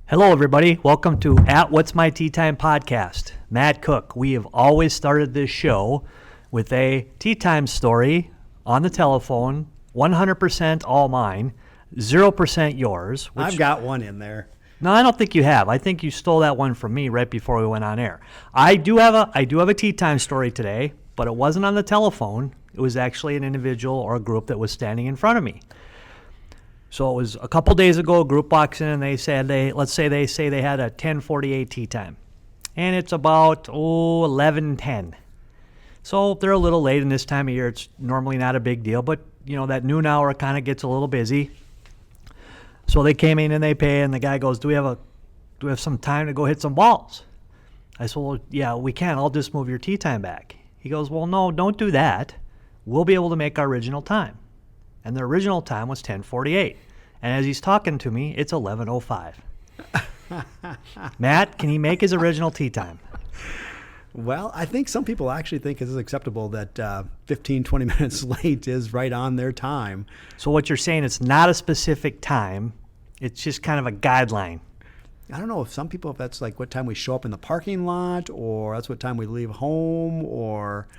Hello, everybody. Welcome to At What's My Tea Time podcast. Matt Cooke. We have always started this show with a tea time story on the telephone, 100% all mine, 0% yours. I've got one in there. No, I don't think you have. I think you stole that one from me right before we went on air. I do have a tea time story today, but it wasn't on the telephone. It was actually an individual or a group that was standing in front of me. So it was a couple days ago, a group walks in and they said they had a 10:48 tea time. And it's about 11:10. So they're a little late in this time of year. It's normally not a big deal, but that noon hour kind of gets a little busy. So they came in and they pay, and the guy goes, do we have some time to go hit some balls? I said, well, yeah, we can. I'll just move your tea time back. He goes, well, no, don't do that. We'll be able to make our original time. And the original time was 10:48. And as he's talking to me, it's 11:05. Matt, can he make his original tea time? Well, I think some people actually think it's acceptable that 15, 20 minutes late is right on their time. So what you're saying, it's not a specific time. It's just kind of a guideline. I don't know if some people, if that's like what time we show up in the parking lot, or that's what time we leave home, or...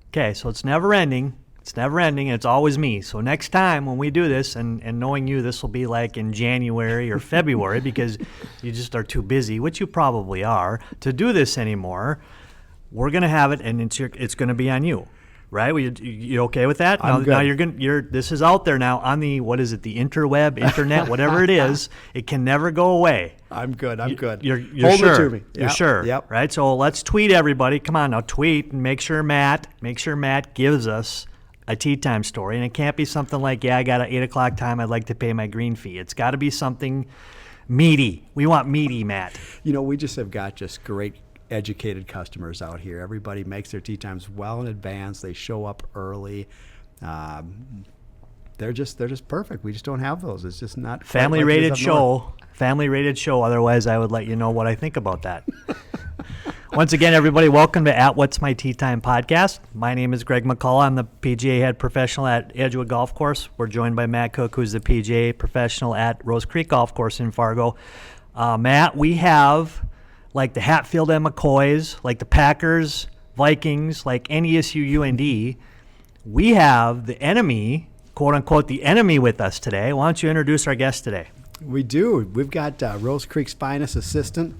Okay, so it's never ending. It's never ending, and it's always me. So next time when we do this, and knowing you, this will be like in January or February because you just are too busy, which you probably are, to do this anymore. We're going to have it, and it's going to be on you, right? You okay with that? I'm good. Now this is out there now on the, what is it, the interweb, internet, whatever it is. It can never go away. I'm good. You're Hold sure. it to me. You're sure. Yep. Right? So let's tweet everybody. Come on now, tweet and make sure Matt gives us a tea time story, and it can't be something like, I got an 8 o'clock time, I'd like to pay my green fee. It's got to be something meaty. We want meaty, Matt. We just have got just great educated customers out here. Everybody makes their tea times well in advance. They show up early. They're just perfect. We just don't have those. It's just not family rated show. Otherwise, I would let you know what I think about that. Once again, everybody, welcome to At What's My Tea Time podcast. My name is Greg McCullough. I'm the PGA head professional at Edgewood Golf Course. We're joined by Matt Cooke, who's the PGA professional at Rose Creek Golf Course in Fargo. Matt, we have like the Hatfield and McCoys, like the Packers, Vikings, like NESU, UND. We have the enemy, quote unquote, the enemy with us today. Why don't you introduce our guest today? We do. We've got Rose Creek's finest assistant.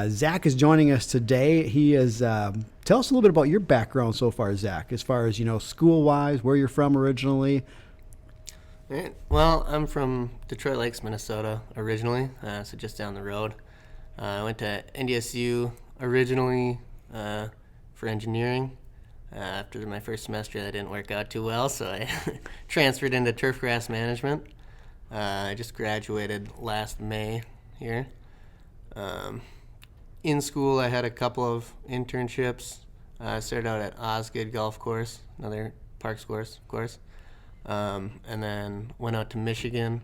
Zach is joining us today. He is, tell us a little bit about your background so far, Zach, as far as, school-wise, where you're from originally. Well, I'm from Detroit Lakes, Minnesota originally, so just down the road. I went to NDSU originally for engineering. After my first semester, that didn't work out too well, so I transferred into turf grass management. I just graduated last May here. In school, I had a couple of internships. I started out at Osgood Golf Course, another parks course, of course, and then went out to Michigan,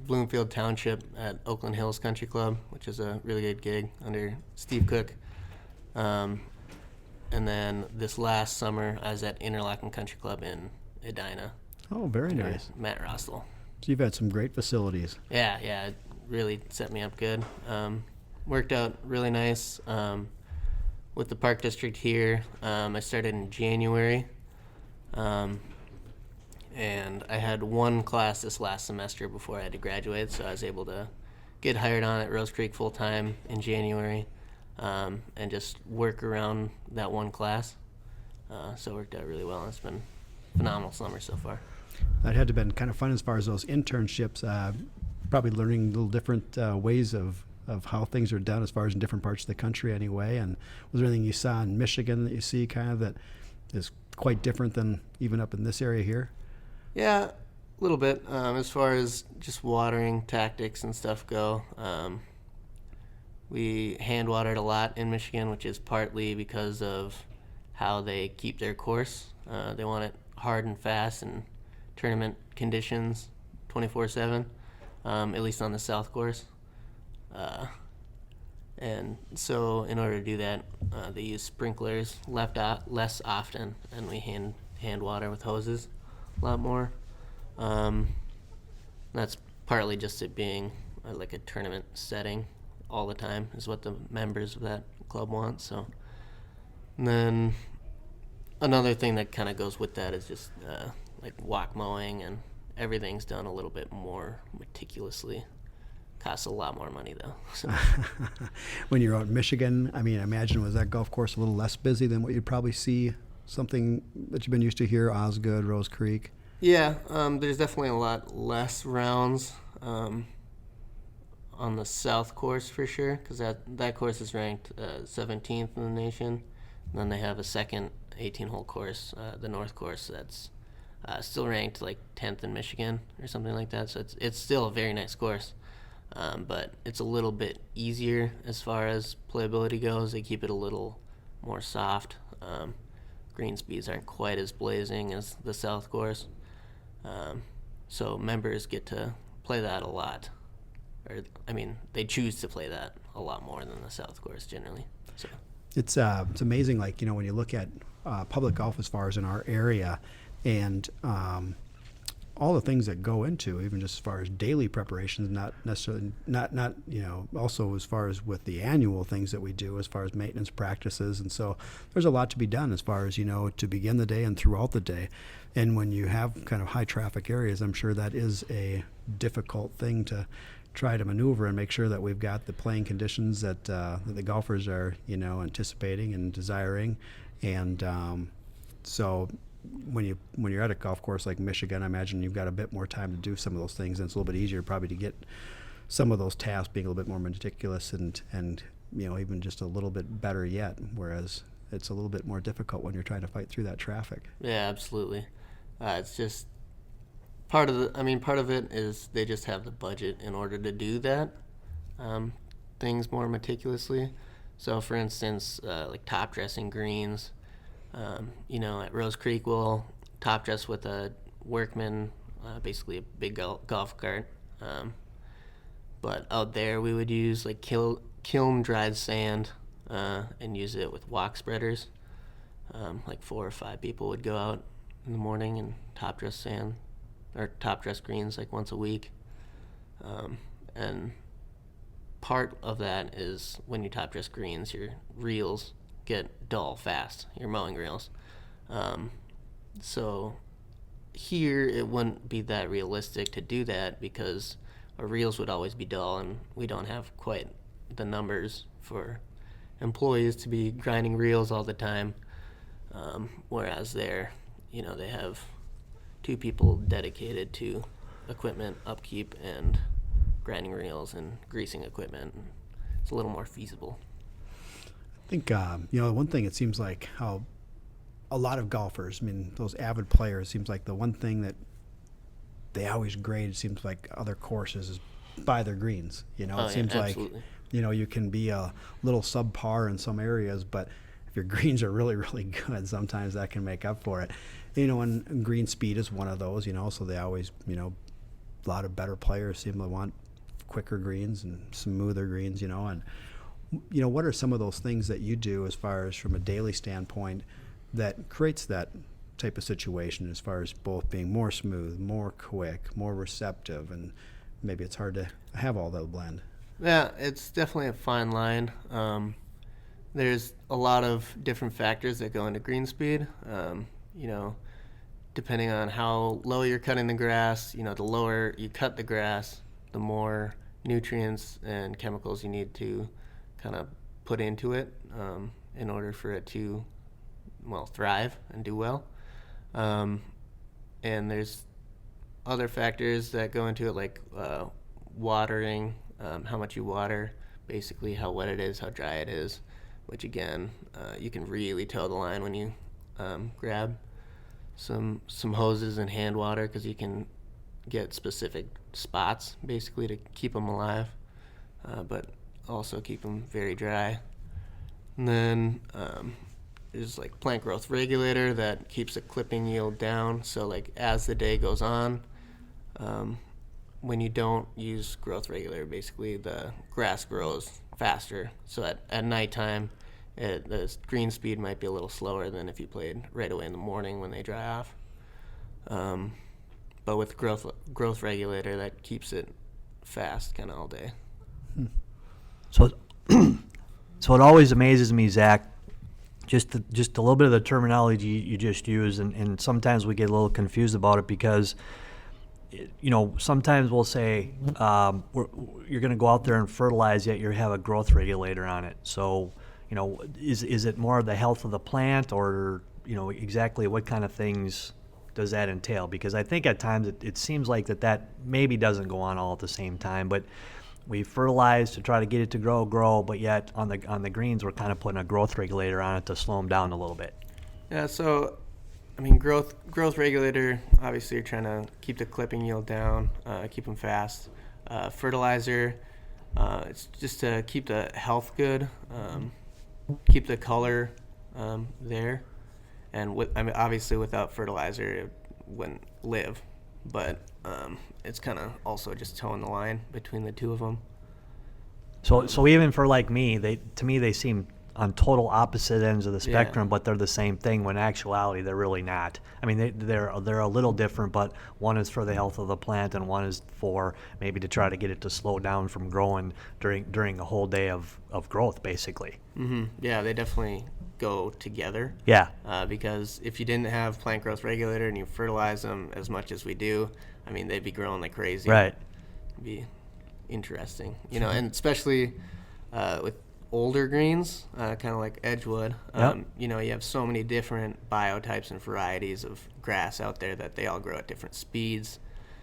Bloomfield Township at Oakland Hills Country Club, which is a really good gig under Steve Cooke. And then this last summer, I was at Interlachen Country Club in Edina. Oh, very nice. Matt Rostel. So you've had some great facilities. Yeah, it really set me up good. Worked out really nice with the Park District here. I started in January, and I had one class this last semester before I had to graduate, so I was able to get hired on at Rose Creek full-time in January and just work around that one class. So it worked out really well. It's been a phenomenal summer so far. That had to have been kind of fun as far as those internships, probably learning little different ways of how things are done as far as in different parts of the country anyway. And was there anything you saw in Michigan that you see kind of that is quite different than even up in this area here? Yeah, a little bit. As far as just watering tactics and stuff go, we hand watered a lot in Michigan, which is partly because of how they keep their course. They want it hard and fast and tournament conditions 24/7, at least on the South course. And so in order to do that, they use sprinklers less often, and we hand water with hoses a lot more. That's partly just it being like a tournament setting all the time is what the members of that club want. So, and then another thing that kind of goes with that is just like walk mowing, and everything's done a little bit more meticulously. Costs a lot more money though. So. When you're out in Michigan, I mean, I imagine was that golf course a little less busy than what you'd probably see something that you've been used to here, Osgood, Rose Creek? Yeah, there's definitely a lot less rounds on the south course for sure, because that course is ranked 17th in the nation. And then they have a second 18-hole course, the north course, that's still ranked like 10th in Michigan or something like that. So it's still a very nice course. But it's a little bit easier as far as playability goes. They keep it a little more soft. Green speeds aren't quite as blazing as the south course. So members get to play that a lot. Or, I mean, they choose to play that a lot more than the south course generally. So It's amazing, like, you know, when you look at public golf as far as in our area, and all the things that go into, even just as far as daily preparations, not necessarily, not you know, also as far as with the annual things that we do as far as maintenance practices. And so there's a lot to be done as far as, you know, to begin the day and throughout the day. And when you have kind of high traffic areas, I'm sure that is a difficult thing to try to maneuver and make sure that we've got the playing conditions that the golfers are, you know, anticipating and desiring. And so when you're at a golf course like Michigan, I imagine you've got a bit more time to do some of those things, and it's a little bit easier probably to get some of those tasks being a little bit more meticulous and you know, even just a little bit better yet, whereas it's a little bit more difficult when you're trying to fight through that traffic. yeah, absolutely. It's just part of it is they just have the budget in order to do that, things more meticulously. So for instance, like top dressing greens, you know, at Rose Creek we'll top dress with a workman, basically a big golf cart. But out there we would use like kiln dried sand and use it with walk spreaders. Like 4 or 5 people would go out in the morning and top dress sand or top dress greens like once a week. And part of that is when you top dress greens, your reels get dull fast, your mowing reels. So here it wouldn't be that realistic to do that because our reels would always be dull, and we don't have quite the numbers for employees to be grinding reels all the time. Whereas there, you know, they have 2 people dedicated to equipment upkeep and grinding reels and greasing equipment. It's a little more feasible. I think, you know, one thing it seems like how a lot of golfers, I mean, those avid players, seems like the one thing that they always grade, it seems like other courses, is by their greens. You know, it seems like, you know, you can be a little subpar in some areas, but if your greens are really, really good, sometimes that can make up for it. You know, and green speed is one of those, you know, so they always, you know, a lot of better players seem to want quicker greens and smoother greens, you know, and you know, what are some of those things that you do as far as from a daily standpoint that creates that type of situation as far as both being more smooth, more quick, more receptive, and maybe it's hard to have all that blend? Yeah, it's definitely a fine line. There's a lot of different factors that go into green speed. You know, depending on how low you're cutting the grass, you know, the lower you cut the grass, the more nutrients and chemicals you need to kind of put into it in order for it to, well, thrive and do well. And there's other factors that go into it, like watering, how much you water, basically how wet it is, how dry it is, which again, you can really toe the line when you grab some hoses and hand water, because you can get specific spots basically to keep them alive, but also keep them very dry. And then there's like plant growth regulator that keeps the clipping yield down. So like as the day goes on, when you don't use growth regulator, basically the grass grows faster. So at nighttime, the green speed might be a little slower than if you played right away in the morning when they dry off. but with growth regulator that keeps it fast kind of all day. So, so it always amazes me, Zach, just a little bit of the terminology you just used, and sometimes we get a little confused about it because, sometimes we'll say you're going to go out there and fertilize, yet you have a growth regulator on it. So, is it more the health of the plant, or exactly what kind of things does that entail? Because I think at times it seems like that maybe doesn't go on all at the same time, but we fertilize to try to get it to grow, but yet on the greens we're kind of putting a growth regulator on it to slow them down a little bit. Yeah, so I mean growth regulator, obviously you're trying to keep the clipping yield down, keep them fast. Fertilizer, it's just to keep the health good, keep the color there, and obviously without fertilizer it wouldn't live, but it's kind of also just towing the line between the two of them. So even for like me, to me they seem on total opposite ends of the spectrum, but they're the same thing when in actuality they're really not. I mean, they're a little different, but one is for the health of the plant and one is for maybe to try to get it to slow down from growing during a whole day of growth, basically. Mm-hmm. Yeah, they definitely go together. Yeah. Because if you didn't have plant growth regulator and you fertilize them as much as we do, I mean, they'd be growing like crazy. Right. It'd be interesting, and especially with older greens, kind of like Edgewood. Yep. You have so many different biotypes and varieties of grass out there that they all grow at different speeds,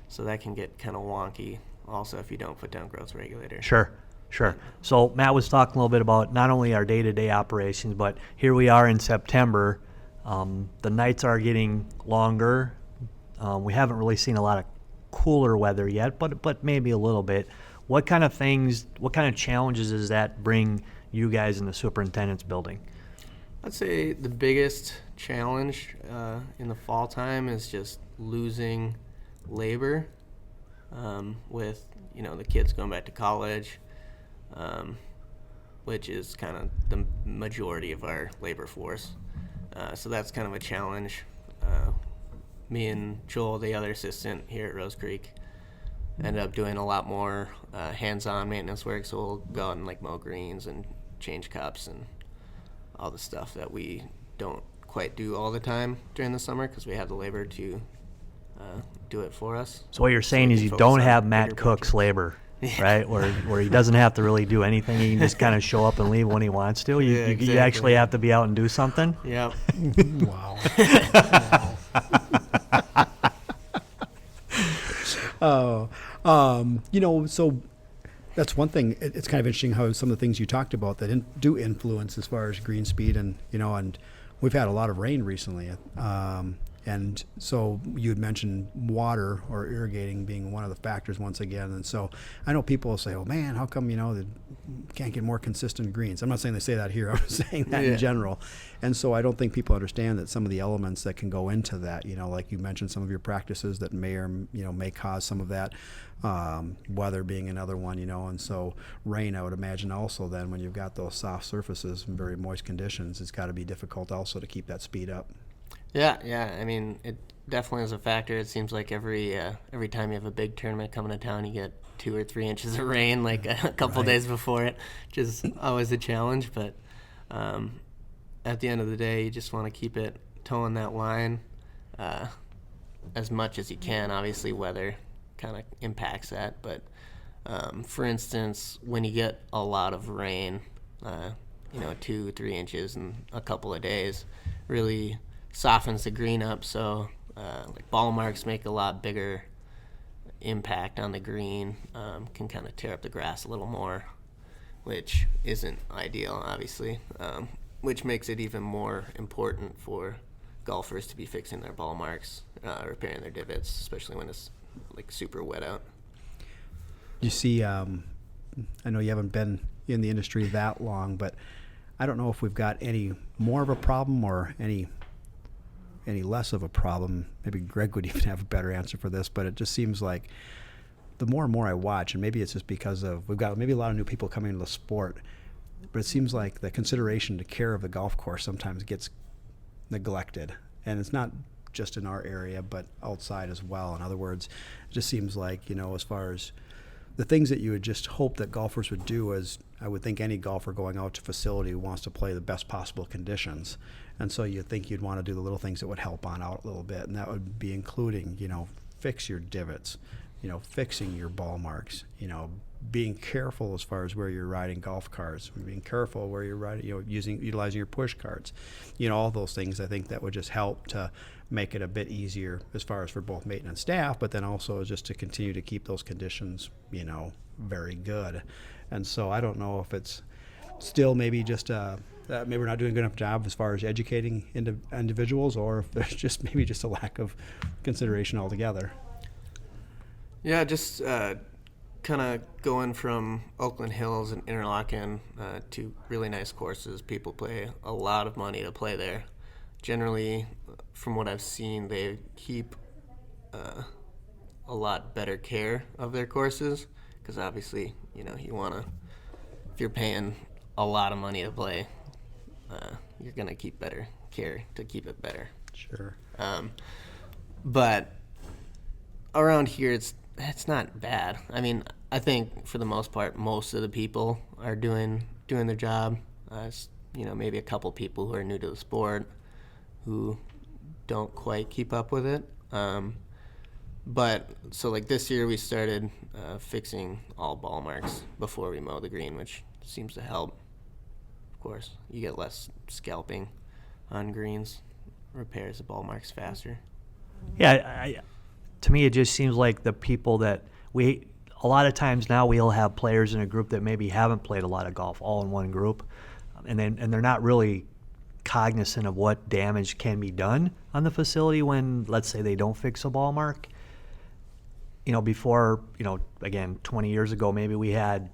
so that can get kind of wonky also if you don't put down growth regulator. Sure. So Matt was talking a little bit about not only our day-to-day operations, but here we are in September. The nights are getting longer. We haven't really seen a lot of cooler weather yet, but maybe a little bit. What kind of challenges does that bring you guys in the superintendent's building? I'd say the biggest challenge in the fall time is just losing labor with the kids going back to college, which is kind of the majority of our labor force. So that's kind of a challenge. Me and Joel, the other assistant here at Rose Creek, ended up doing a lot more hands-on maintenance work. So we'll go out and mow greens and change cups and all the stuff that we don't quite do all the time during the summer because we have the labor to do it for us. So what you're saying is you don't have Matt Cook's labor, right? Where he doesn't have to really do anything. He can just kind of show up and leave when he wants to. You Exactly. actually have to be out and do something. Yep. Wow. So that's one thing. It's kind of interesting how some of the things you talked about that do influence as far as green speed, and we've had a lot of rain recently. And so you had mentioned water or irrigating being one of the factors once again. And so I know people will say, oh man, how come, they can't get more consistent greens? I'm not saying they say that here. I'm saying that in general. And so I don't think people understand that some of the elements that can go into that, like you mentioned, some of your practices that may cause some of that, weather being another one, and so rain, I would imagine also then when you've got those soft surfaces and very moist conditions, it's got to be difficult also to keep that speed up. Yeah. I mean, it definitely is a factor. It seems like every time you have a big tournament coming to town, you get 2 or 3 inches of rain a couple days before it, which is always a challenge. But at the end of the day, you just want to keep it towing that line as much as you can. Obviously, weather kind of impacts that. But for instance, when you get a lot of rain, 2, 3 inches in a couple of days, really softens the green up, so ball marks make a lot bigger impact on the green, can kind of tear up the grass a little more, which isn't ideal, obviously, which makes it even more important for golfers to be fixing their ball marks, repairing their divots, especially when it's super wet out. You see, I know you haven't been in the industry that long, but I don't know if we've got any more of a problem or any less of a problem. Maybe Greg would even have a better answer for this, but it just seems like the more and more I watch, and maybe it's just because we've got maybe a lot of new people coming into the sport, but it seems like the consideration to care of the golf course sometimes gets neglected. And it's not just in our area, but outside as well. In other words, it just seems like, as far as the things that you would just hope that golfers would do, is I would think any golfer going out to facility wants to play the best possible conditions. And so you'd think you'd want to do the little things that would help on out a little bit. And that would be including, fix your divots, fixing your ball marks, being careful as far as where you're riding golf carts, being careful where you're riding, utilizing your push carts, all those things. I think that would just help to make it a bit easier as far as for both maintenance staff, but then also just to continue to keep those conditions, very good. And so I don't know if it's still maybe just maybe we're not doing a good enough job as far as educating individuals, or if there's just maybe just a lack of consideration altogether. Yeah, just kind of going from Oakland Hills and Interlaken to really nice courses. People pay a lot of money to play there. Generally, from what I've seen, they keep a lot better care of their courses, because obviously, you want to, if you're paying a lot of money to play, you're going to keep better care to keep it better. Sure. But around here, it's not bad. I mean, I think for the most part, most of the people are doing their job. Maybe a couple people who are new to the sport who don't quite keep up with it. But so like this year, we started fixing all ball marks before we mow the green, which seems to help. Of course, you get less scalping on greens, repairs the ball marks faster. Yeah, to me, it just seems like the people that a lot of times now we'll have players in a group that maybe haven't played a lot of golf all in one group, and they're not really cognizant of what damage can be done on the facility when, let's say, they don't fix a ball mark. Before, again, 20 years ago, maybe we had,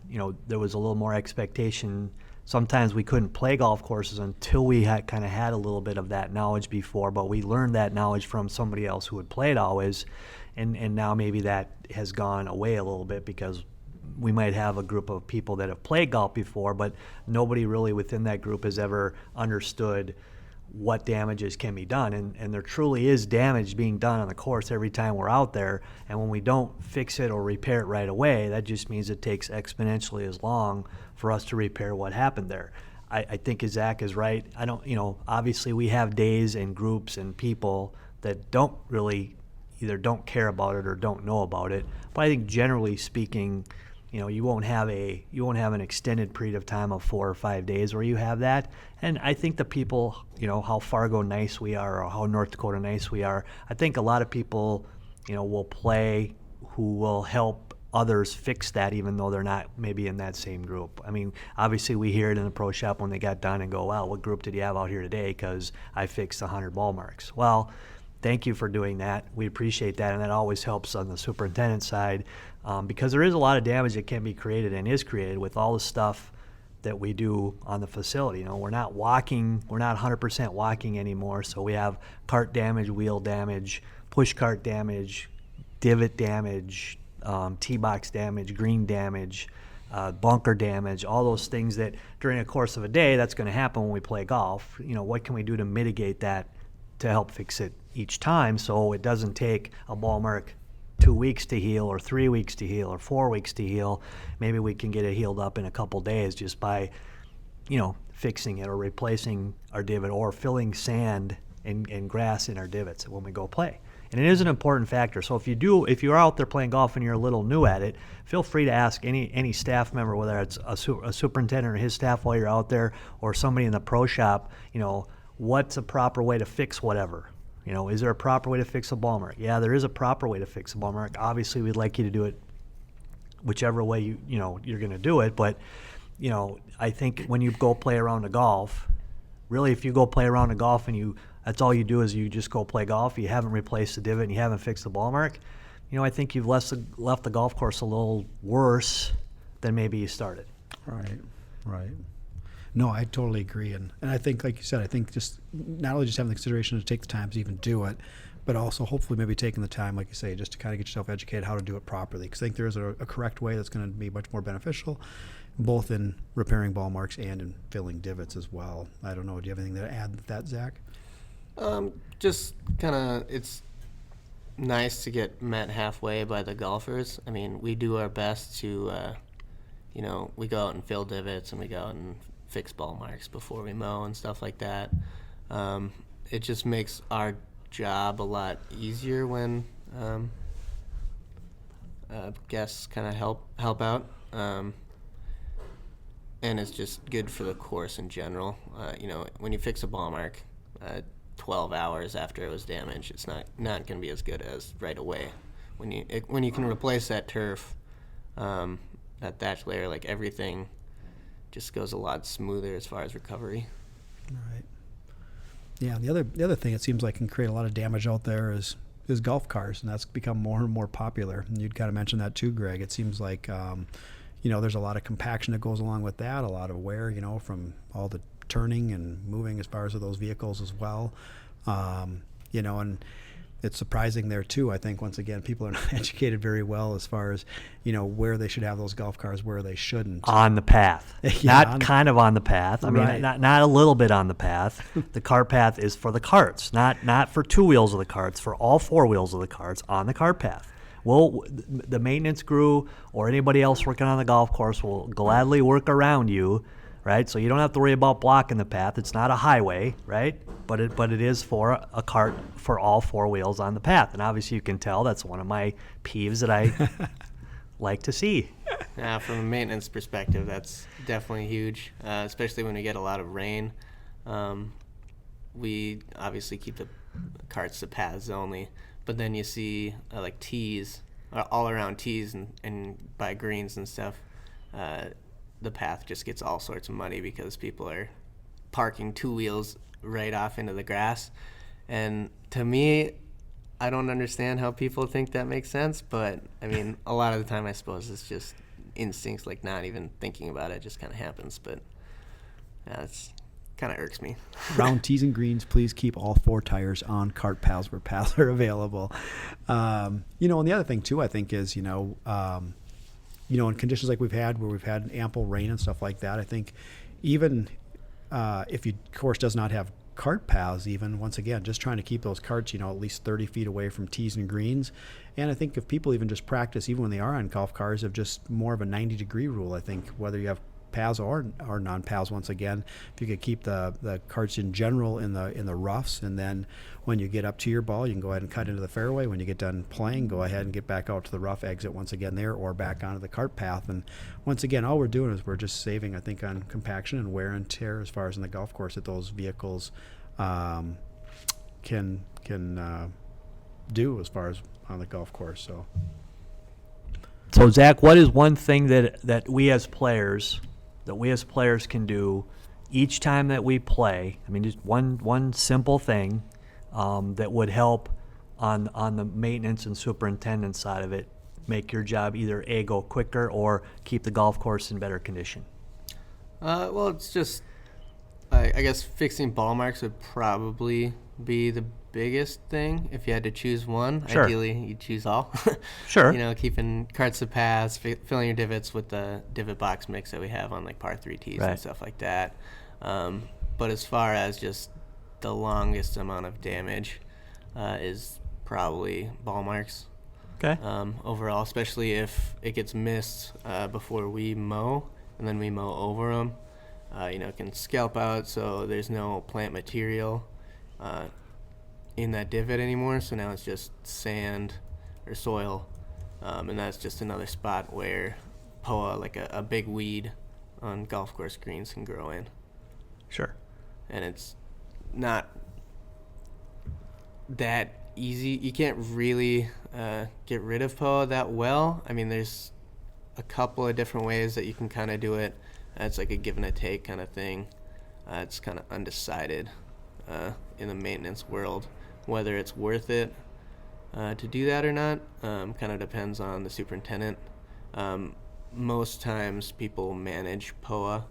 there was a little more expectation. Sometimes we couldn't play golf courses until we had a little bit of that knowledge before, but we learned that knowledge from somebody else who had played always, and now maybe that has gone away a little bit because we might have a group of people that have played golf before, but nobody really within that group has ever understood what damages can be done, and there truly is damage being done on the course every time we're out there, and when we don't fix it or repair it right away, that just means it takes exponentially as long for us to repair what happened there. I think Zach is right. I don't, obviously we have days and groups and people that don't really either don't care about it or don't know about it, but I think generally speaking, you won't have an extended period of time of 4 or 5 days where you have that. And I think the people, how Fargo nice we are or how North Dakota nice we are, I think a lot of people, will play who will help others fix that even though they're not maybe in that same group. I mean, obviously we hear it in the pro shop when they got done and go, wow, what group did you have out here today? Because I fixed 100 ball marks. Well, thank you for doing that. We appreciate that, and that always helps on the superintendent side because there is a lot of damage that can be created and is created with all the stuff that we do on the facility. We're not 100% walking anymore, so we have cart damage, wheel damage, push cart damage, divot damage, tee box damage, green damage, bunker damage, all those things that during the course of a day that's going to happen when we play golf. What can we do to mitigate that to help fix it each time so it doesn't take a ball mark 2 weeks to heal or 3 weeks to heal or 4 weeks to heal. Maybe we can get it healed up in a couple days just by, fixing it or replacing our divot or filling sand and grass in our divots when we go play. And it is an important factor. So if you're out there playing golf and you're a little new at it, feel free to ask any staff member, whether it's a superintendent or his staff while you're out there or somebody in the pro shop, what's a proper way to fix whatever? Is there a proper way to fix a ball mark? Yeah, there is a proper way to fix a ball mark. Obviously, we'd like you to do it whichever way you're going to do it. But, I think when you go play around a golf, really if you go play around a golf and that's all you do is you just go play golf, you haven't replaced the divot and you haven't fixed the ball mark, I think you've left the golf course a little worse than maybe you started. Right. No, I totally agree. And I think, like you said, I think just not only just having the consideration to take the time to even do it, but also hopefully maybe taking the time, like you say, just to kind of get yourself educated how to do it properly. Because I think there is a correct way that's going to be much more beneficial, both in repairing ball marks and in filling divots as well. I don't know. Do you have anything to add to that, Zach? Just kind of, it's nice to get met halfway by the golfers. I mean, we do our best to, we go out and fill divots and we go out and fix ball marks before we mow and stuff like that. It just makes our job a lot easier when guests kind of help out. And it's just good for the course in general. When you fix a ball mark 12 hours after it was damaged, it's not going to be as good as right away. When you can replace that turf, that thatch layer, like everything just goes a lot smoother as far as recovery. Right. Yeah. The other thing it seems like can create a lot of damage out there is golf cars, and that's become more and more popular. And you'd kind of mentioned that too, Greg. It seems like there's a lot of compaction that goes along with that, a lot of wear, from all the turning and moving as far as those vehicles as well. And it's surprising there too. I think once again, people are not educated very well as far as, where they should have those golf cars, where they shouldn't. On the path, Yeah, not kind of on the path. I mean, Right. not a little bit on the path. The cart path is for the carts, not for two wheels of the carts, for all four wheels of the carts on the cart path. Well, the maintenance crew or anybody else working on the golf course will gladly work around you, right? So you don't have to worry about blocking the path. It's not a highway, right? But it is for a cart for all four wheels on the path. And obviously you can tell that's one of my peeves that I like to see. Yeah, from a maintenance perspective, that's definitely huge, especially when we get a lot of rain. We obviously keep the carts to paths only, but then you see like tees, all around tees and by greens and stuff. The path just gets all sorts of muddy because people are parking two wheels right off into the grass. And to me, I don't understand how people think that makes sense, but I mean, a lot of the time I suppose it's just instincts, like not even thinking about it, just kind of happens. But yeah, it's kind of irks me. Round tees and greens, please keep all four tires on cart paths where paths are available. And the other thing too, I think is, in conditions like we've had, where we've had ample rain and stuff like that, I think even if your course does not have cart paths, even once again, just trying to keep those carts, at least 30 feet away from tees and greens. And I think if people even just practice, even when they are on golf cars, of just more of a 90-degree rule, I think whether you have paths or non-paths, once again, if you could keep the carts in general in the roughs, and then when you get up to your ball, you can go ahead and cut into the fairway. When you get done playing, go ahead and get back out to the rough, exit once again there, or back onto the cart path. And once again, all we're doing is we're just saving, I think, on compaction and wear and tear as far as in the golf course that those vehicles can do as far as on the golf course. So Zach, what is one thing that we as players can do each time that we play? I mean, just one simple thing that would help on the maintenance and superintendent side of it, make your job either A, go quicker, or keep the golf course in better condition. Well, it's just, I guess fixing ball marks would probably be the biggest thing if you had to choose one. Sure. Ideally, you'd choose all. Sure. Keeping carts to paths, filling your divots with the divot box mix that we have on like par 3 tees Right. and stuff like that. But as far as just the longest amount of damage is probably ball marks. Okay. Overall, especially if it gets missed before we mow, and then we mow over them. It can scalp out, so there's no plant material in that divot anymore, so now it's just sand or soil, and that's just another spot where POA, like a big weed on golf course greens, can grow in. Sure. And it's not that easy. You can't really get rid of POA that well. I mean, there's a couple of different ways that you can kind of do it. It's like a give and a take kind of thing. It's kind of undecided in the maintenance world whether it's worth it to do that or not. Kind of depends on the superintendent. Most times people manage POA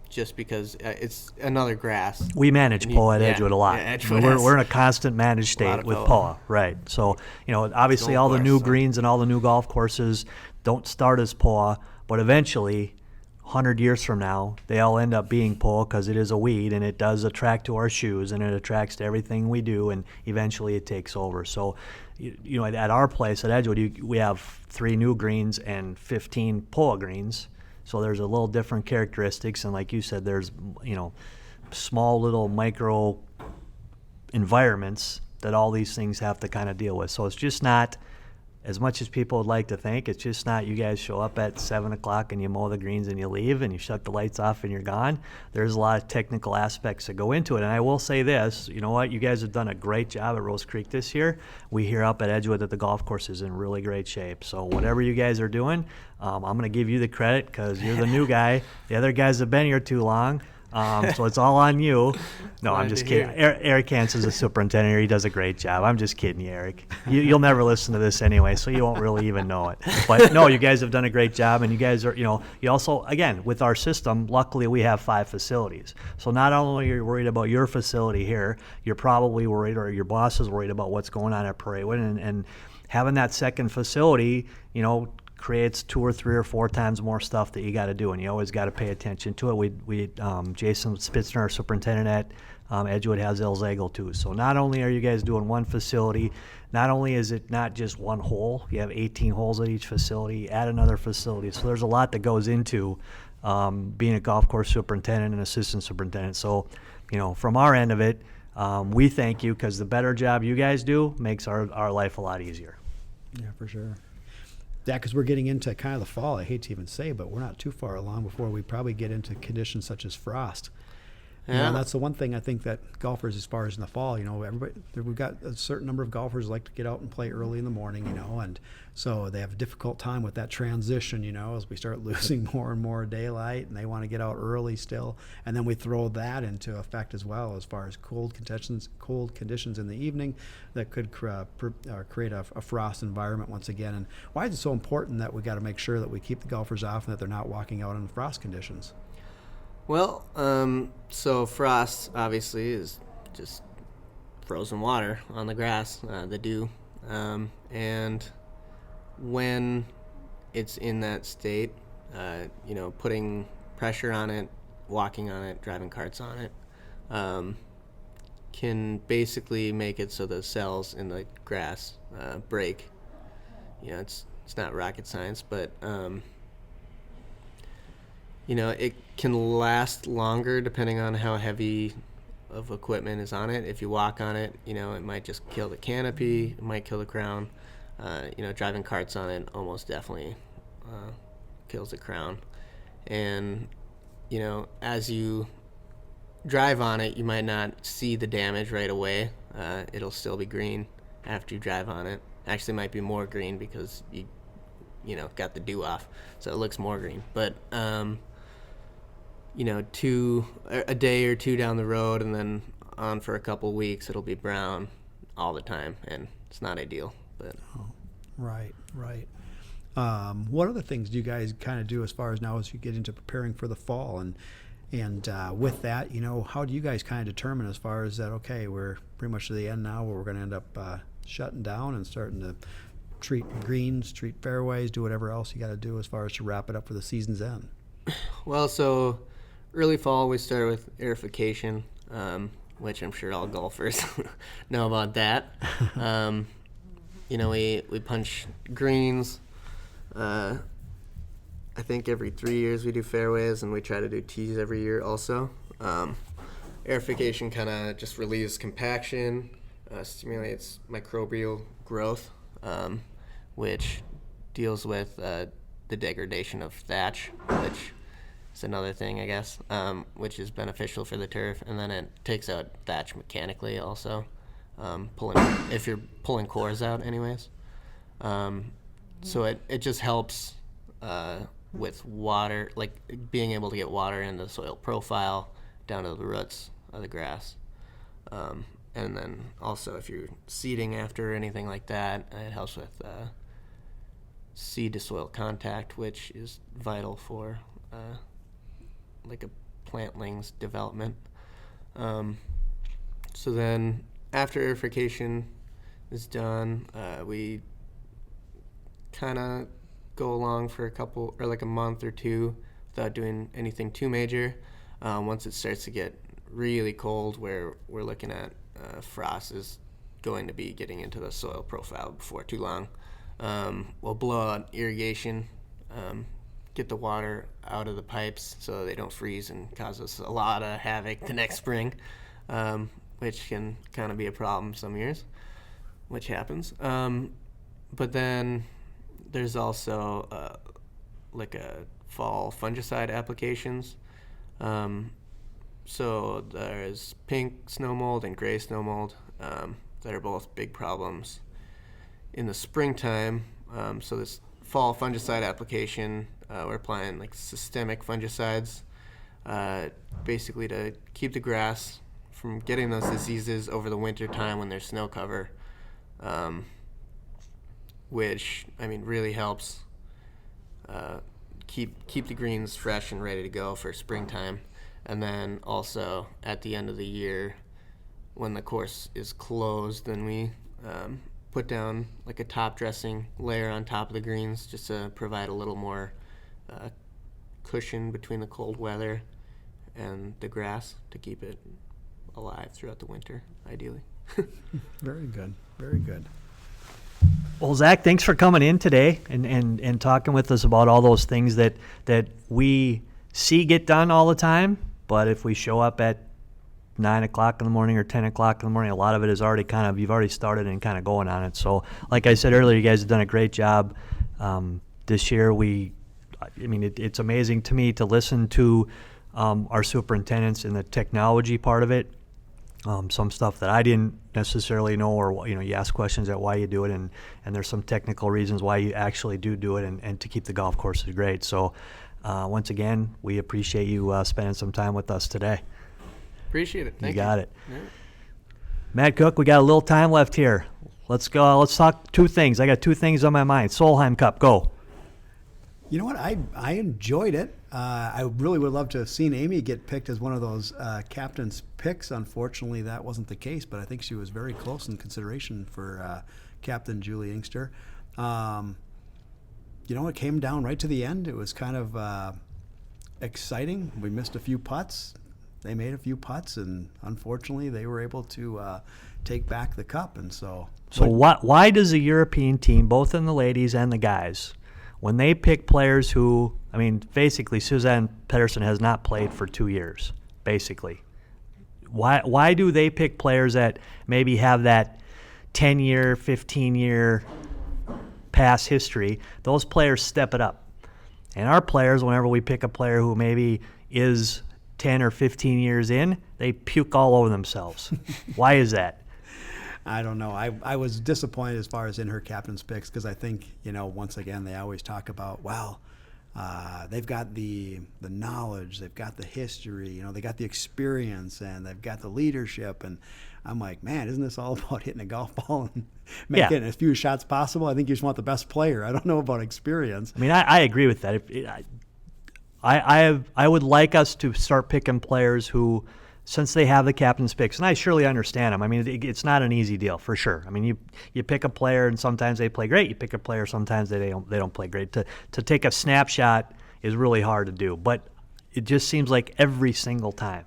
just because it's another grass. We manage POA at Yeah, Edgewood a lot. yeah, Edgewood We're in a has constant managed a lot state of with POA. POA, right? So, obviously Golf all the course, new so- greens and all the new golf courses don't start as POA, but eventually 100 years from now, they all end up being pull because it is a weed and it does attract to our shoes and it attracts to everything we do, and eventually it takes over. So, you know, at our place at Edgewood, we have 3 new greens and 15 pull greens. So there's a little different characteristics, and like you said, there's, you know, small little micro environments that all these things have to kind of deal with. So it's just not, as much as people would like to think, it's just not you guys show up at 7 o'clock and you mow the greens and you leave and you shut the lights off and you're gone. There's a lot of technical aspects that go into it. And I will say this, you know what, you guys have done a great job at Rose Creek this year. We hear up at Edgewood that the golf course is in really great shape. So whatever you guys are doing, I'm going to give you the credit because you're the new guy. The other guys have been here too long. So it's all on you. No, I'm just kidding. Eric Hans is the superintendent here. He does a great job. I'm just kidding you, Eric. You'll never listen to this anyway, so you won't really even know it. But no, you guys have done a great job, and you guys are, you know, you also, again, with our system, luckily we have 5 facilities. So not only are you worried about your facility here, you're probably worried, or your boss is worried about what's going on at Paradewood, and having that second facility, you know, creates 2 or 3 or 4 times more stuff that you got to do, and you always got to pay attention to it. Jason Spitzner, our superintendent at Edgewood, has Elzagle too. So not only are you guys doing one facility, not only is it not just one hole, you have 18 holes at each facility, add another facility. So there's a lot that goes into being a golf course superintendent and assistant superintendent. So, you know, from our end of it, we thank you, because the better job you guys do makes our life a lot easier. Yeah, for sure. Yeah, because we're getting into kind of the fall. I hate to even say, but we're not too far along before we probably get into conditions such as frost. Yeah. You know, that's the one thing I think that golfers, as far as in the fall, you know, everybody, we've got a certain number of golfers like to get out and play early in the morning, you know, and so they have a difficult time with that transition, you know, as we start losing more and more daylight, and they want to get out early still, and then we throw that into effect as well, as far as cold conditions in the evening that could create a frost environment once again. And why is it so important that we got to make sure that we keep the golfers off and that they're not walking out in frost conditions? Well, so frost obviously is just frozen water on the grass, the dew, and when it's in that state, you know, putting pressure on it, walking on it, driving carts on it, can basically make it so the cells in the grass break. You know, it's not rocket science, but you know, it can last longer depending on how heavy of equipment is on it. If you walk on it, you know, it might just kill the canopy, it might kill the crown. You know, driving carts on it almost definitely kills the crown. And, you know, as you drive on it, you might not see the damage right away. It'll still be green after you drive on it. Actually, might be more green because you know, got the dew off, so it looks more green. But you know, a day or 2 down the road, and then on for a couple weeks, it'll be brown all the time, and it's not ideal. But Right. What other things do you guys kind of do as far as now as you get into preparing for the fall, and with that, you know, how do you guys kind of determine as far as that, okay, we're pretty much to the end now where we're going to end up shutting down and starting to treat greens, treat fairways, do whatever else you got to do as far as to wrap it up for the season's end? well, so early fall we started with aerification, which I'm sure all golfers know about that. You know, we punch greens. I think every 3 years we do fairways, and we try to do tees every year also. Aerification kind of just relieves compaction, stimulates microbial growth, which deals with the degradation of thatch, which is another thing, I guess, which is beneficial for the turf. And then it takes out thatch mechanically also, if you're pulling cores out anyways. So it just helps with water, like being able to get water in the soil profile down to the roots of the grass. And then also if you're seeding after or anything like that, it helps with seed to soil contact, which is vital for like a plantling's development. So then after aerification is done, we kind of go along for a couple, or like a month or 2 without doing anything too major. Once it starts to get really cold, where we're looking at frost is going to be getting into the soil profile before too long. We'll blow out irrigation, get the water out of the pipes so they don't freeze and cause us a lot of havoc the next spring, which can kind of be a problem some years, which happens. But then there's also like a fall fungicide applications. So there's pink snow mold and gray snow mold that are both big problems in the springtime. So this fall fungicide application, we're applying like systemic fungicides, basically to keep the grass from getting those diseases over the winter time when there's snow cover, which really helps keep the greens fresh and ready to go for springtime. And then also at the end of the year, when the course is closed, then we put down like a top dressing layer on top of the greens just to provide a little more cushion between the cold weather and the grass to keep it alive throughout the winter, ideally. Very good. Very good. Well, Zach, thanks for coming in today and talking with us about all those things that we see get done all the time. But if we show up at 9 o'clock in the morning or 10 o'clock in the morning, a lot of it is already you've already started and kind of going on it. So like I said earlier, you guys have done a great job this year. It's amazing to me to listen to our superintendents and the technology part of it. Some stuff that I didn't necessarily know, or you ask questions at why you do it, and there's some technical reasons why you actually do it, and to keep the golf courses great. So once again, we appreciate you spending some time with us today. Appreciate it. Thank you. You got it. Yeah. Matt Cooke, we got a little time left here. Let's go. Let's talk two things. I got two things on my mind. Solheim Cup, go. You know what? I enjoyed it. I really would love to have seen Amy get picked as one of those captain's picks. Unfortunately, that wasn't the case, but I think she was very close in consideration for Captain Julie Inkster. It came down right to the end. It was kind of exciting. We missed a few putts. They made a few putts, and unfortunately, they were able to take back the cup. And so why does a European team, both in the ladies and the guys, when they pick players who, basically Suzanne Pedersen has not played for 2 years, basically. Why do they pick players that maybe have that 10-year, 15-year past history? Those players step it up. And our players, whenever we pick a player who maybe is 10 or 15 years in, they puke all over themselves. Why is that? I don't know. I was disappointed as far as in her captain's picks, because I think, once again, they always talk about, they've got the knowledge, they've got the history, they got the experience, and they've got the leadership. And I'm like, man, isn't this all about hitting a golf ball and making as few shots possible? I think you just want the best player. I don't know about experience. I agree with that. I would like us to start picking players who, since they have the captain's picks, and I surely understand them. It's not an easy deal, for sure. You pick a player and sometimes they play great. You pick a player, sometimes they don't play great. To take a snapshot is really hard to do, but it just seems like every single time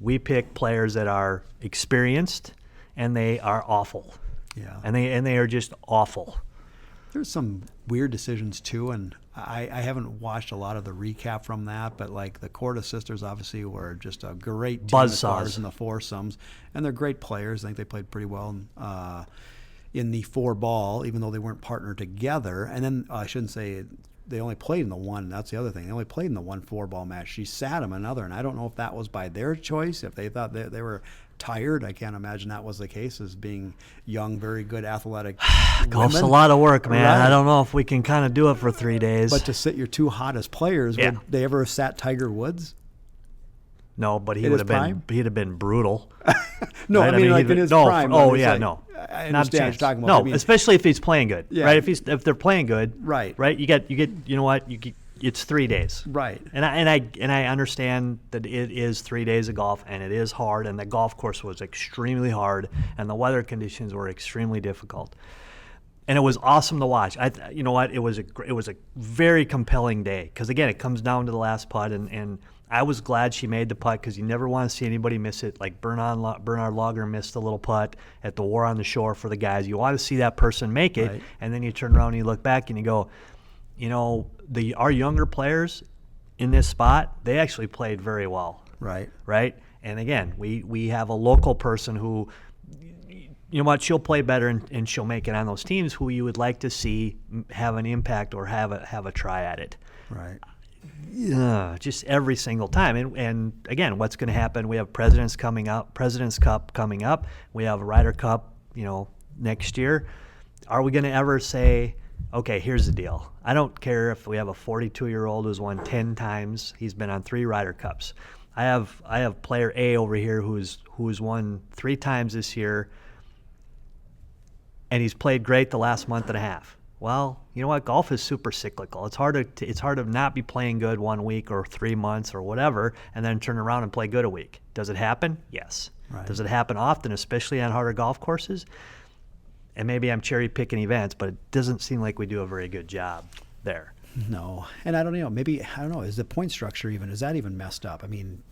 we pick players that are experienced and they are awful. Yeah. And they are just awful. There's some weird decisions too, and I haven't watched a lot of the recap from that, but like the Corda sisters obviously were just a great team as far as in the foursomes, and they're great players. I think they played pretty well in the four ball, even though they weren't partnered together. And then I shouldn't say they only played in the one. That's the other thing. They only played in the 1 4-ball match. She sat them another, and I don't know if that was by their choice, if they thought they were tired. I can't imagine that was the case, as being young, very good, athletic Golf's women. a lot of work, man. Right. I don't know if we can kind of do it for 3 days. But to sit your two hottest players, would they ever have sat Tiger Woods? No, but In his prime? he'd have been brutal. No, right? like in his prime. Oh, it's yeah, like, no. I Not a understand what chance. you're talking about. No, especially if he's playing good, Yeah. right? If they're playing good, Right. You get. You know what? It's 3 days, Right. And I understand that it is 3 days of golf, and it is hard, and the golf course was extremely hard, and the weather conditions were extremely difficult. And it was awesome to watch. You know what? It was a very compelling day because again, it comes down to the last putt, and I was glad she made the putt because you never want to see anybody miss it. Like Bernard Lager missed a little putt at the War on the Shore for the guys. You want to see that person make it, Right. and then you turn around and you look back and you go, you know, our younger players in this spot, they actually played very well. Right. Right? And again, we have a local person who, you know what, she'll play better and she'll make it on those teams who you would like to see have an impact or have a try at it. Right. Just every single time. And again, what's going to happen? We have President's Cup coming up. We have a Ryder Cup, you know, next year. Are we going to ever say, okay, here's the deal. I don't care if we have a 42-year-old who's won 10 times. He's been on 3 Ryder Cups. I have player A over here who's won 3 times this year, and he's played great the last month and a half. Well, you know what? Golf is super cyclical. It's hard to not be playing good 1 week or 3 months or whatever, and then turn around and play good a week. Does it happen? Yes. Right. Does it happen often, especially on harder golf courses? And maybe I'm cherry picking events, but it doesn't seem like we do a very good job there. No, and I don't know. Maybe I don't know. Is the point structure is that even messed up? I mean,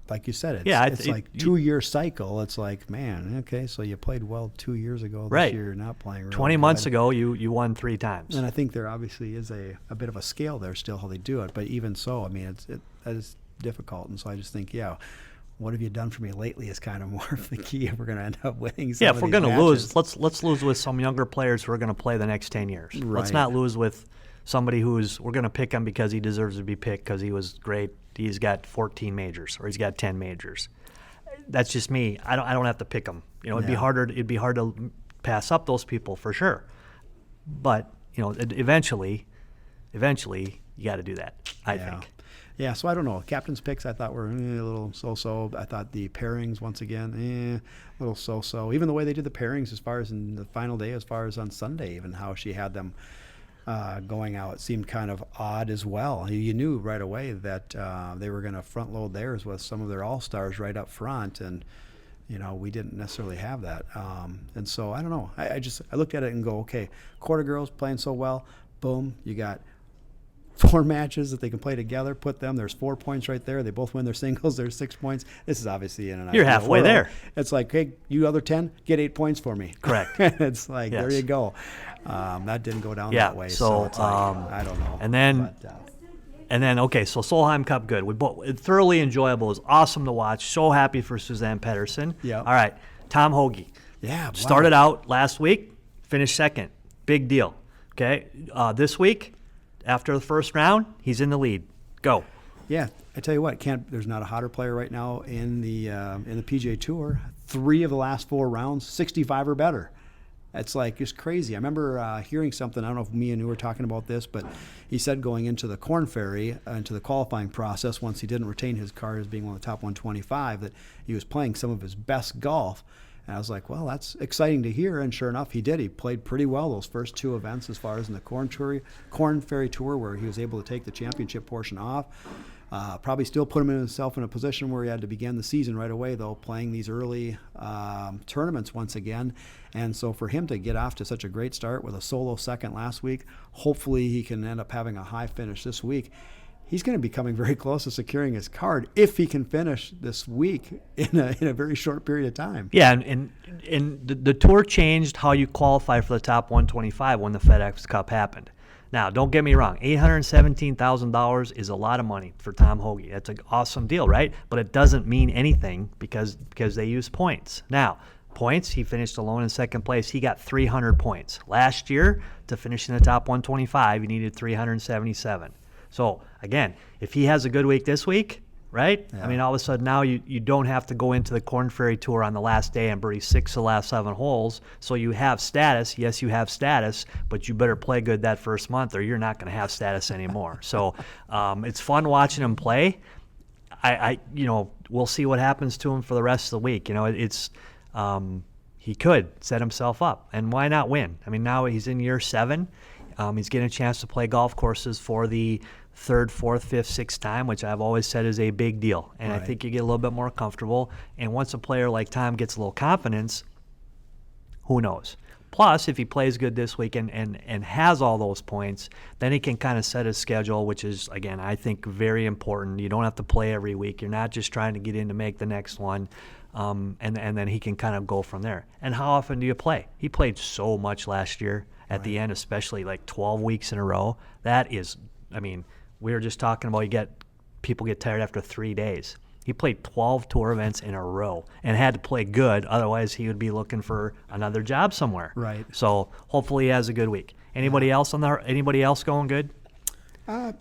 like you said, it's like 2-year cycle. It's like, man, okay, so you played well 2 years ago. This Right. year you're not playing really 20 good. months ago, you won 3 times. And I think there obviously is a bit of a scale there still how they do it. But even so, I mean, that is difficult. And so I just think, what have you done for me lately is kind of more of the key if we're going to end up winning some Yeah, of if we're these going to matches. lose, let's lose with some younger players who are going to play the next 10 years. Let's Right. not lose with somebody we're going to pick him because he deserves to be picked because he was great. He's got 14 majors or he's got 10 majors. That's just me. I don't have to pick him. You know, it'd be hard to pass up those people for sure. But, you know, eventually you got to do that, I think. Yeah, so I don't know. Captain's picks I thought were a little so-so. I thought the pairings, once again, a little so-so. Even the way they did the pairings as far as in the final day, as far as on Sunday, even how she had them going out seemed kind of odd as well. You knew right away that they were going to front load theirs with some of their all-stars right up front, and you know, we didn't necessarily have that. And so I don't know. I looked at it and go, okay, quarter girls playing so well. Boom, you got 4 matches that they can play together, put them. There's 4 points right there. They both win their singles. There's 6 points. This is obviously in an You're ideal halfway world. there. It's like, hey, you other 10, get 8 points for me. Correct. It's like, Yes. there you go. That didn't go down Yeah, that way. so, It's like, I don't know. and then- okay, so Solheim Cup, good. Thoroughly enjoyable. It was awesome to watch. So happy for Suzanne Pedersen. Yeah. All right, Tom Hoagie. Yeah. Wow. Started out last week, finished second. Big deal. Okay, this week, after the first round, he's in the lead. Go. Yeah, I tell you what, there's not a hotter player right now in the PGA Tour. 3 of the last 4 rounds, 65 or better. It's like just crazy. I remember hearing something. I don't know if me and you were talking about this, but he said going into the Corn Ferry, into the qualifying process, once he didn't retain his card as being one of the top 125, that he was playing some of his best golf. And I was like, well, that's exciting to hear. And sure enough, he did. He played pretty well those first 2 events as far as in the Corn Ferry Tour, where he was able to take the championship portion off. Probably still put himself in a position where he had to begin the season right away, though, playing these early tournaments once again. And so for him to get off to such a great start with a solo second last week, hopefully he can end up having a high finish this week. He's going to be coming very close to securing his card if he can finish this week in a very short period of time. Yeah, and the tour changed how you qualify for the top 125 when the FedEx Cup happened. Now, don't get me wrong, $817,000 is a lot of money for Tom Hoagie. That's an awesome deal, right? But it doesn't mean anything because they use points. Now, points, he finished alone in second place. He got 300 points. Last year, to finish in the top 125, he needed 377. So, again, if he has a good week this week, right? Yeah. I mean, all of a sudden now you don't have to go into the Corn Ferry Tour on the last day and birdie 6 of the last 7 holes. So you have status. Yes, you have status, but you better play good that first month or you're not going to have status anymore. So it's fun watching him play. We'll see what happens to him for the rest of the week. You know, he could set himself up, and why not win? I mean, now he's in year 7. He's getting a chance to play golf courses for the 3rd, 4th, 5th, 6th time, which I've always said is a big deal. And Right. I think you get a little bit more comfortable. And once a player like Tom gets a little confidence, who knows? Plus, if he plays good this week and has all those points, then he can kind of set his schedule, which is, again, I think very important. You don't have to play every week. You're not just trying to get in to make the next one. And then he can kind of go from there. And how often do you play? He played so much last year at the end, especially like 12 weeks in a row. That is, I mean, we were just talking about people get tired after 3 days. He played 12 tour events in a row and had to play good. Otherwise, he would be looking for another job somewhere. Right. So hopefully he has a good week. Anybody else going good?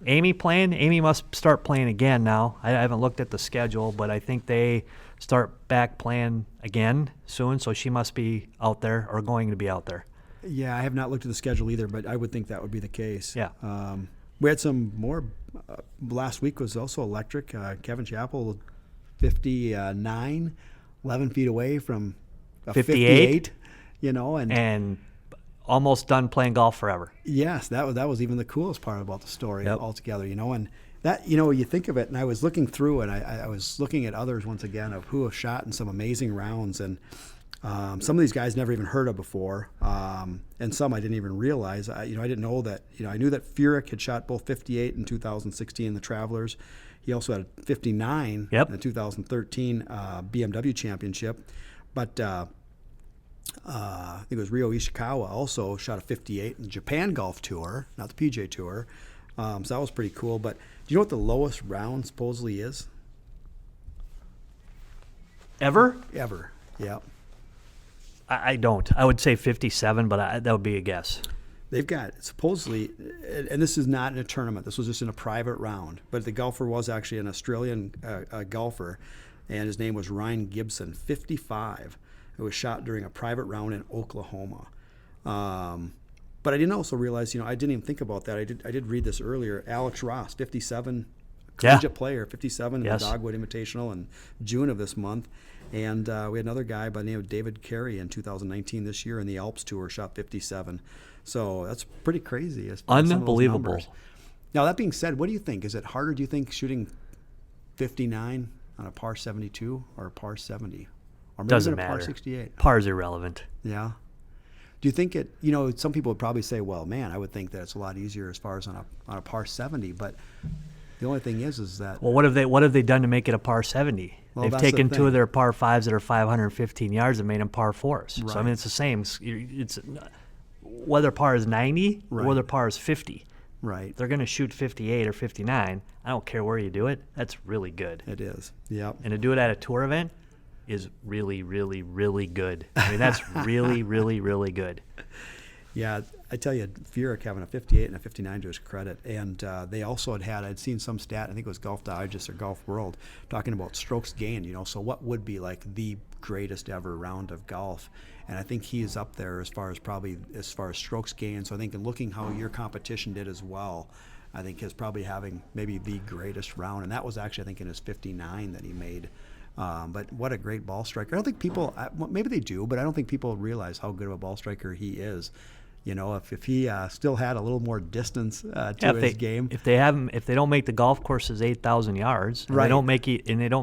Amy playing? Amy must start playing again now. I haven't looked at the schedule, but I think they start back playing again soon, so she must be out there or going to be out there. Yeah, I have not looked at the schedule either, but I would think that would be the case. Yeah. We had some more. Last week was also electric. Kevin Chappell, 59, 11 feet away from a 58. And almost done playing golf forever. Yes, that was even the coolest part about the story altogether. And that you think of it, and I was looking through, and I was looking at others once again of who have shot in some amazing rounds, and some of these guys never even heard of before, and some I didn't even realize. I didn't know that. I knew that Furyk had shot both 58 in 2016 in the Travelers. He also had 59 in the 2013 BMW Championship, but I think it was Ryo Ishikawa also shot a 58 in the Japan Golf Tour, not the PGA Tour. So that was pretty cool. But do you know what the lowest round supposedly is? Ever? Ever, yeah. I don't. I would say 57, but that would be a guess. They've got supposedly, and this is not in a tournament. This was just in a private round. But the golfer was actually an Australian golfer, and his name was Ryan Gibson, 55. It was shot during a private round in Oklahoma. But I didn't also realize, I didn't even think about that. I did read this earlier. Alex Ross, 57, collegiate player, 57 in the Dogwood Invitational in June of this month. And we had another guy by the name of David Carey in 2019 this year in the Alps Tour, shot 57. So that's pretty crazy. Unbelievable. Now, that being said, what do you think? Is it harder, do you think, shooting 59 on a par 72 or a par 70? Or maybe Doesn't even a par matter. 68? Par's irrelevant. Yeah. Do you think it, some people would probably say, well, man, I would think that it's a lot easier as far as on a par 70, but the only thing is that. Well, what have they done to make it a par 70? Well, They've taken two of their par 5s that are 515 yards and made them par 4s. Right. So, I mean, it's the same. It's whether par is 90 or whether par is 50. Right. They're going to shoot 58 or 59. I don't care where you do it. That's really good. It is. Yep. And to do it at a tour event is really, really, really good. I mean, that's really, really, really good. Yeah, I tell you, Furyk having a 58 and a 59 to his credit. And they also I'd seen some stat, I think it was Golf Digest or Golf World, talking about strokes gained, so what would be like the greatest ever round of golf. And I think he is up there as far as strokes gained. So I think in looking how your competition did as well, I think his probably having maybe the greatest round. And that was actually, I think, in his 59 that he made. But what a great ball striker. I don't think people, maybe they do, but I don't think people realize how good of a ball striker he is. If he still had a little more distance to his game. If they don't make the golf courses 8,000 yards, and they don't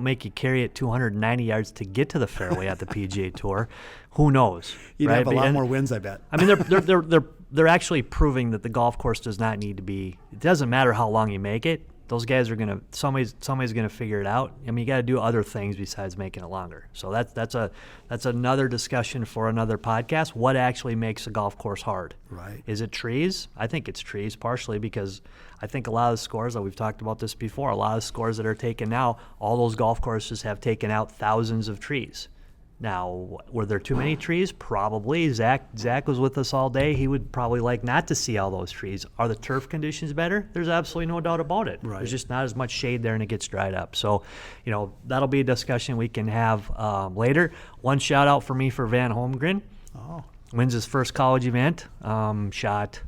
make you carry it 290 yards to get to the fairway at the PGA Tour, who knows? You'd right? have a lot more wins, I bet. I mean, they're actually proving that the golf course does not need to be. It doesn't matter how long you make it. Those guys are somebody's gonna figure it out. I mean, you got to do other things besides making it longer. So that's another discussion for another podcast. What actually makes a golf course hard? Right. Is it trees? I think it's trees, partially because I think a lot of the scores that we've talked about this before, a lot of scores that are taken now, all those golf courses have taken out thousands of trees. Now, were there too many trees? Probably. Zach was with us all day. He would probably like not to see all those trees. Are the turf conditions better? There's absolutely no doubt about it. Right. There's just not as much shade there, and it gets dried up. So, that'll be a discussion we can have later. One shout out for me for Van Holmgren. Oh. Wins his first college event. Shot,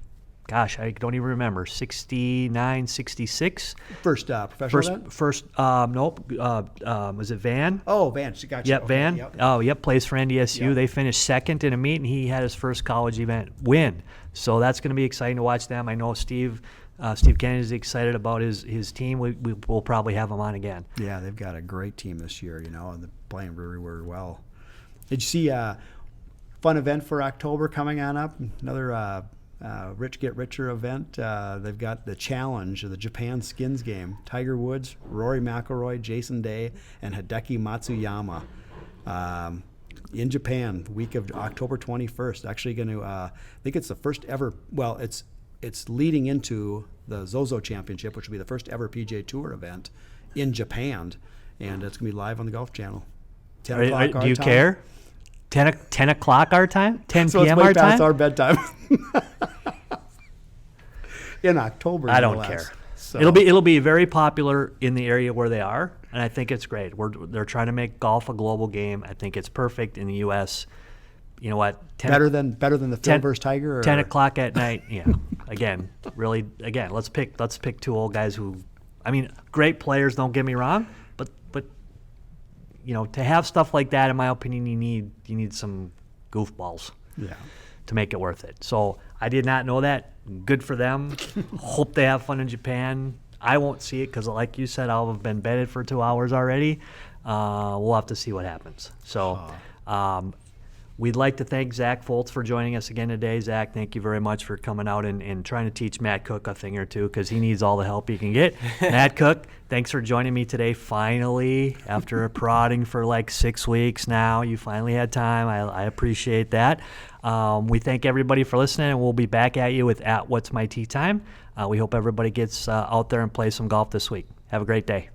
gosh, I don't even remember, 69, 66. First professional event? Nope. Was it Van? Oh, Van. Gotcha. Yep, Okay, Van. yep. Oh, yep, plays for NDSU. Yep. They finished second in a meet, and he had his first college event win. So that's going to be exciting to watch them. I know Steve Kennedy is excited about his team. We'll probably have him on again. Yeah, they've got a great team this year, and they're playing very, very well. Did you see fun event for October coming on up. Another Rich Get Richer event. They've got the challenge of the Japan Skins game. Tiger Woods, Rory McIlroy, Jason Day, and Hideki Matsuyama. In Japan, the week of October 21st. Actually going to, I think it's the first ever, well, it's leading into the Zozo Championship, which will be the first ever PGA Tour event in Japan. And it's going to be live on the Golf Channel. 10 o'clock our do you time. care? 10 o'clock our time? 10 So it's p.m. way our past time? our bedtime. In October, I no don't less. care. So, It'll be very popular in the area where they are, and I think it's great. They're trying to make golf a global game. I think it's perfect in the U.S. You know what? better than the Phil versus Tiger. Or? 10 o'clock at night. Yeah. Again, let's pick two old guys who, I mean, great players. Don't get me wrong, but to have stuff like that, in my opinion, you need some goofballs. Yeah. To make it worth it. So I did not know that. Good for them. Hope they have fun in Japan. I won't see it because, like you said, I'll have been bedded for 2 hours already. We'll have to see what happens. So we'd like to thank Zach Foltz for joining us again today. Zach, thank you very much for coming out and trying to teach Matt Cooke a thing or two because he needs all the help he can get. Matt Cooke, thanks for joining me today. Finally, after prodding for like 6 weeks now, you finally had time. I appreciate that. We thank everybody for listening, and we'll be back at you with What's My Tee Time. We hope everybody gets out there and plays some golf this week. Have a great day.